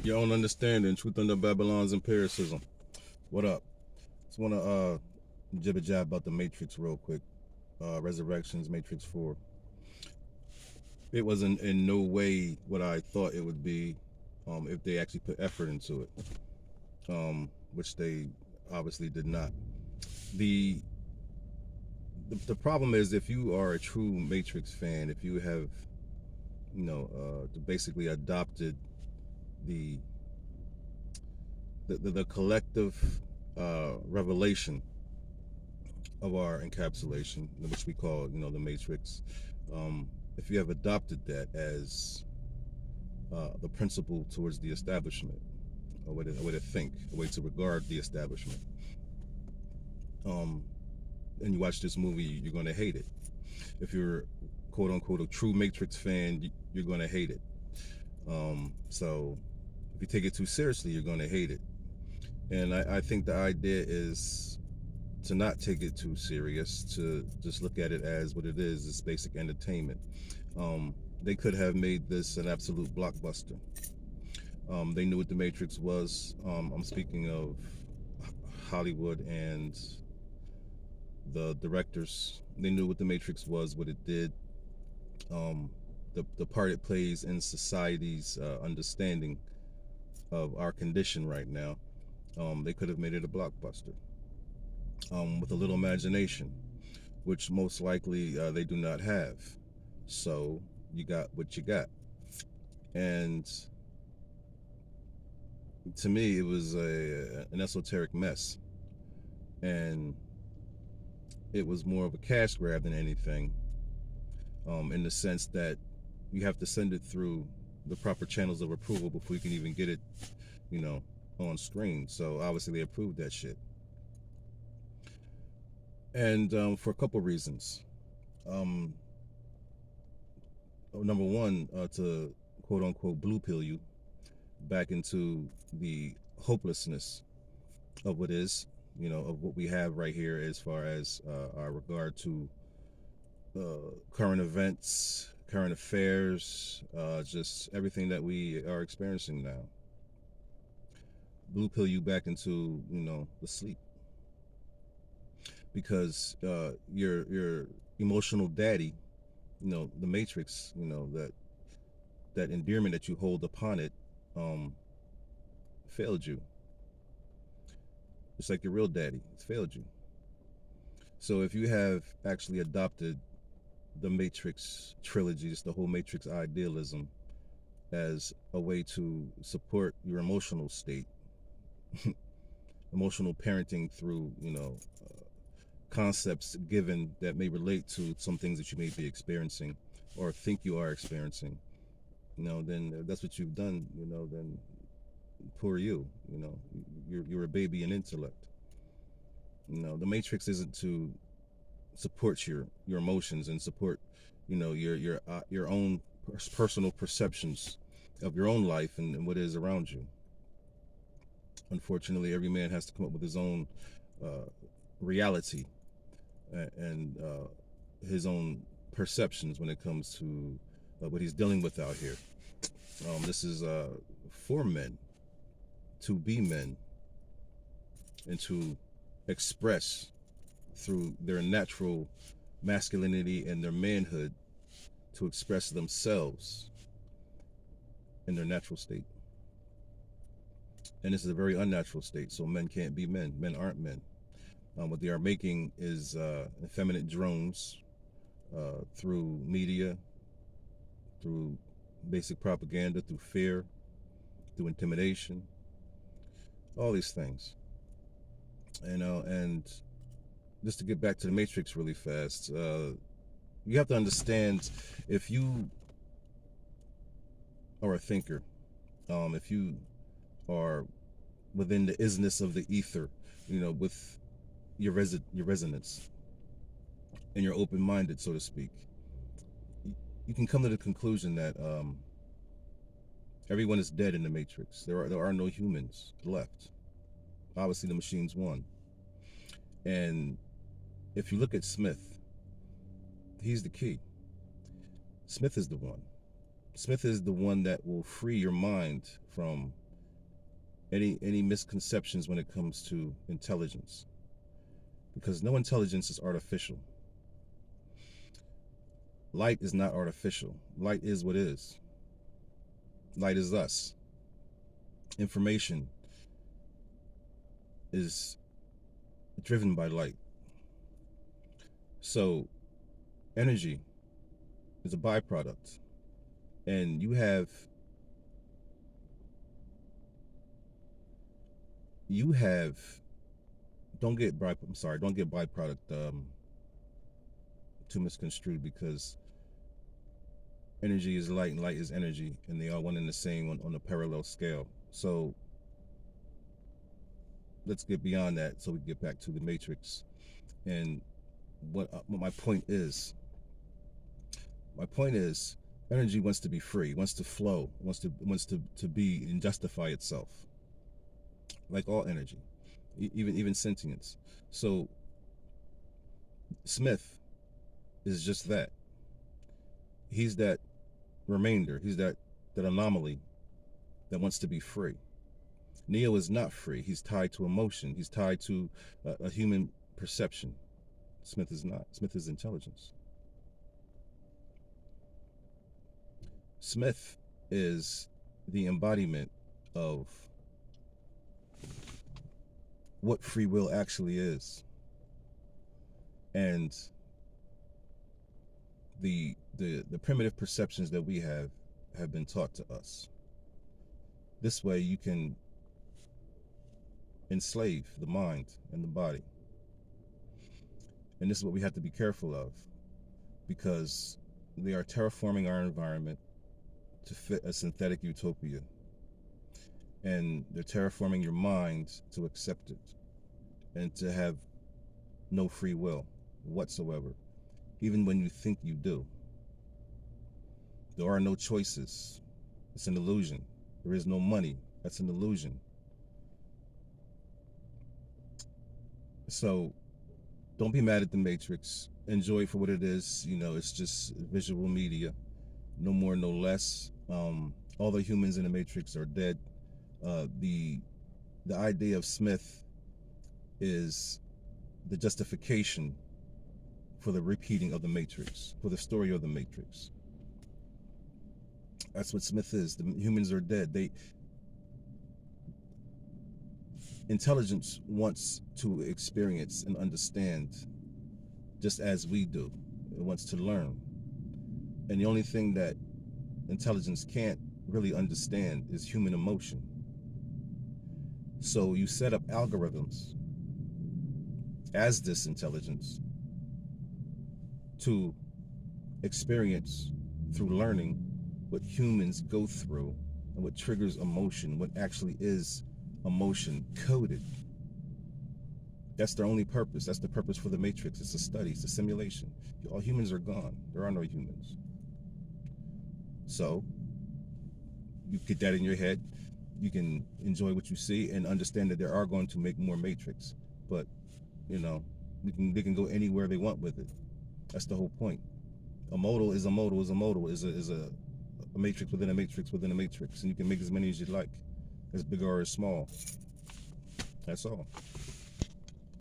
Your own understanding, truth under Babylon's empiricism. What up? Just want to jibber jab about the Matrix real quick. Resurrections, Matrix 4. It wasn't in no way what I thought it would be if they actually put effort into it, which they obviously did not. The, the problem is if you are a true Matrix fan, if you have, basically adopted the the collective revelation of our encapsulation, which we call, the Matrix. If you have adopted that as the principle towards the establishment, a way to think, a way to regard the establishment, um, and you watch this movie, you're going to hate it. If you're quote unquote a true Matrix fan, you're going to hate it. So if you take it too seriously, you're going to hate it. And I think the idea is to not take it too serious, to just look at it as what it is, it's basic entertainment. They could have made this an absolute blockbuster. They knew what the Matrix was. I'm speaking of Hollywood and the directors. They knew what the Matrix was, what it did, the part it plays in society's understanding of our condition right now. They could have made it a blockbuster with a little imagination, which most likely they do not have. So you got what you got. And to me, it was an esoteric mess. And it was more of a cash grab than anything, in the sense that you have to send it through the proper channels of approval before you can even get it, on screen. So obviously they approved that shit. And for a couple reasons. Number one, to quote unquote blue pill you back into the hopelessness of what is, of what we have right here as far as our regard to current events, current affairs, just everything that we are experiencing now. Blue pill you back into, the sleep, because your emotional daddy, the Matrix, that endearment that you hold upon it, failed you. Just like your real daddy, it's failed you. So if you have actually adopted the Matrix trilogy, just the whole Matrix idealism, as a way to support your emotional state, emotional parenting through, concepts given that may relate to some things that you may be experiencing or think you are experiencing, then if that's what you've done, then poor you, you're a baby in intellect. The Matrix isn't to support your emotions and support, your own personal perceptions of your own life and what is around you. Unfortunately, every man has to come up with his own reality and his own perceptions when it comes to what he's dealing with out here. This is for men to be men and to express through their natural masculinity and their manhood, to express themselves in their natural state. And this is a very unnatural state, so men can't be men. Men aren't men. What they are making is effeminate drones through media, through basic propaganda, through fear, through intimidation, all these things. And just to get back to the Matrix really fast, you have to understand, if you are a thinker, if you are within the isness of the ether, with your resonance, and you're open-minded, so to speak, you can come to the conclusion that everyone is dead in the Matrix. There are no humans left. Obviously, the machines won. And if you look at Smith, he's the key. Smith is the one. Smith is the one that will free your mind from any misconceptions when it comes to intelligence, because no intelligence is artificial. Light is not artificial. Light is what is. Light is us. Information is driven by light. So energy is a byproduct, and you have don't get byproduct too misconstrued, because energy is light and light is energy, and they are one and the same on a parallel scale. So let's get beyond that so we can get back to the matrix. And what my point is, energy wants to be free, wants to flow, wants to be and justify itself, like all energy, even sentience. So Smith is just that. He's that remainder. He's that anomaly that wants to be free. Neo is not free. He's tied to emotion. He's tied to a human perception. Smith is not. Smith is intelligence. Smith is the embodiment of what free will actually is. And the primitive perceptions that we have been taught to us. This way you can enslave the mind and the body. And this is what we have to be careful of, because they are terraforming our environment to fit a synthetic utopia. And they're terraforming your mind to accept it and to have no free will whatsoever, even when you think you do. There are no choices. It's an illusion. There is no money. That's an illusion. So don't be mad at the Matrix. Enjoy it for what it is. You know, it's just visual media, no more, no less. All the humans in the Matrix are dead. The idea of Smith is the justification for the repeating of the Matrix, for the story of the Matrix. That's what Smith is. The humans are dead. Intelligence wants to experience and understand just as we do. It wants to learn. And the only thing that intelligence can't really understand is human emotion. So you set up algorithms as this intelligence to experience through learning what humans go through and what triggers emotion, what actually is emotion coded. That's their only purpose. That's the purpose for the Matrix. It's a study, it's a simulation. All humans are gone. There are no humans. So you get that in your head. You can enjoy what you see and understand that there are going to make more Matrix. But, you know, they can go anywhere they want with it. That's the whole point. A modal is a modal is a modal, is a matrix within a matrix within a matrix. And you can make as many as you like, as big or as small. That's all.